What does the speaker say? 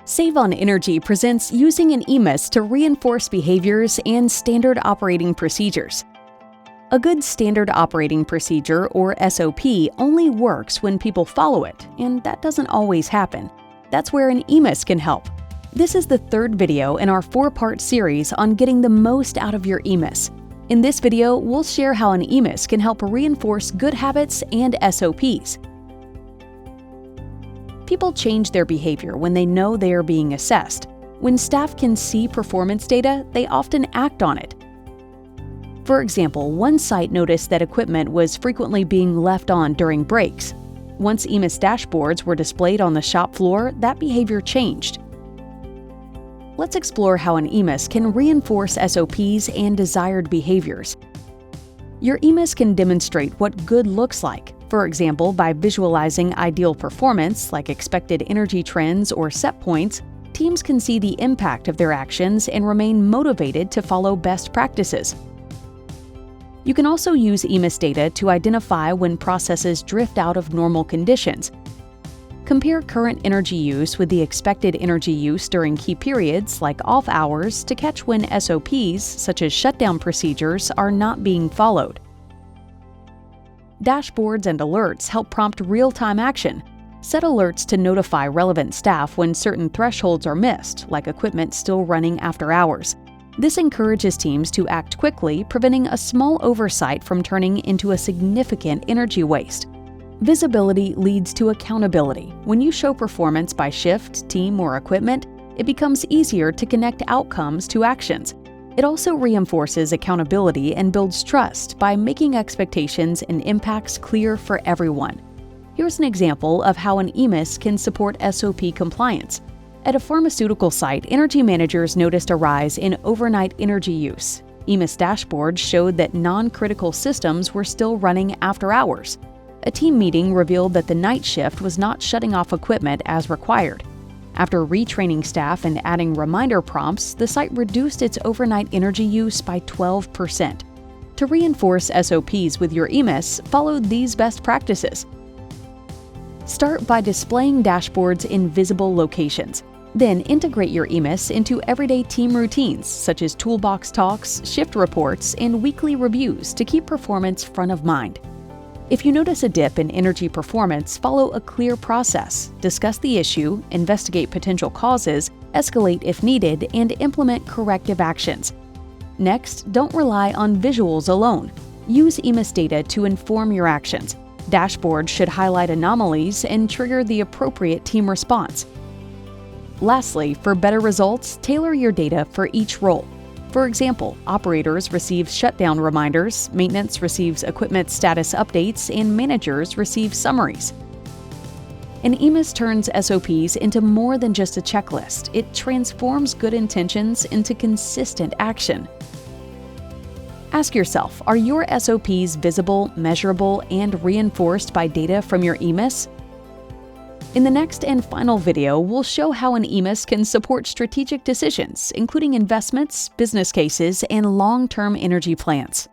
Save on Energy presents using an EMIS to reinforce behaviors and standard operating procedures. A good standard operating procedure, or SOP, only works when people follow it, and that doesn't always happen. That's where an EMIS can help. This is the third video in our 4-part series on getting the most out of your EMIS. In this video, we'll share how an EMIS can help reinforce good habits and SOPs. People change their behavior when they know they are being assessed. When staff can see performance data, they often act on it. For example, one site noticed that equipment was frequently being left on during breaks. Once EMIS dashboards were displayed on the shop floor, that behavior changed. Let's explore how an EMIS can reinforce SOPs and desired behaviors. Your EMIS can demonstrate what good looks like. For example, by visualizing ideal performance, like expected energy trends or set points, teams can see the impact of their actions and remain motivated to follow best practices. You can also use EMIS data to identify when processes drift out of normal conditions. Compare current energy use with the expected energy use during key periods, like off hours, to catch when SOPs, such as shutdown procedures, are not being followed. Dashboards and alerts help prompt real-time action. Set alerts to notify relevant staff when certain thresholds are missed, like equipment still running after hours. This encourages teams to act quickly, preventing a small oversight from turning into a significant energy waste. Visibility leads to accountability. When you show performance by shift, team, or equipment, it becomes easier to connect outcomes to actions. It also reinforces accountability and builds trust by making expectations and impacts clear for everyone. Here's an example of how an EMIS can support SOP compliance. At a pharmaceutical site, energy managers noticed a rise in overnight energy use. EMIS dashboards showed that non-critical systems were still running after hours. A team meeting revealed that the night shift was not shutting off equipment as required. After retraining staff and adding reminder prompts, the site reduced its overnight energy use by 12%. To reinforce SOPs with your EMIS, follow these best practices. Start by displaying dashboards in visible locations. Then integrate your EMIS into everyday team routines, such as toolbox talks, shift reports, and weekly reviews to keep performance front of mind. If you notice a dip in energy performance, follow a clear process. Discuss the issue, investigate potential causes, escalate if needed, and implement corrective actions. Next, don't rely on visuals alone. Use EMIS data to inform your actions. Dashboards should highlight anomalies and trigger the appropriate team response. Lastly, for better results, tailor your data for each role. For example, operators receive shutdown reminders, maintenance receives equipment status updates, and managers receive summaries. An EMIS turns SOPs into more than just a checklist. It transforms good intentions into consistent action. Ask yourself, are your SOPs visible, measurable, and reinforced by data from your EMIS? In the next and final video, we'll show how an EMIS can support strategic decisions, including investments, business cases, and long-term energy plans.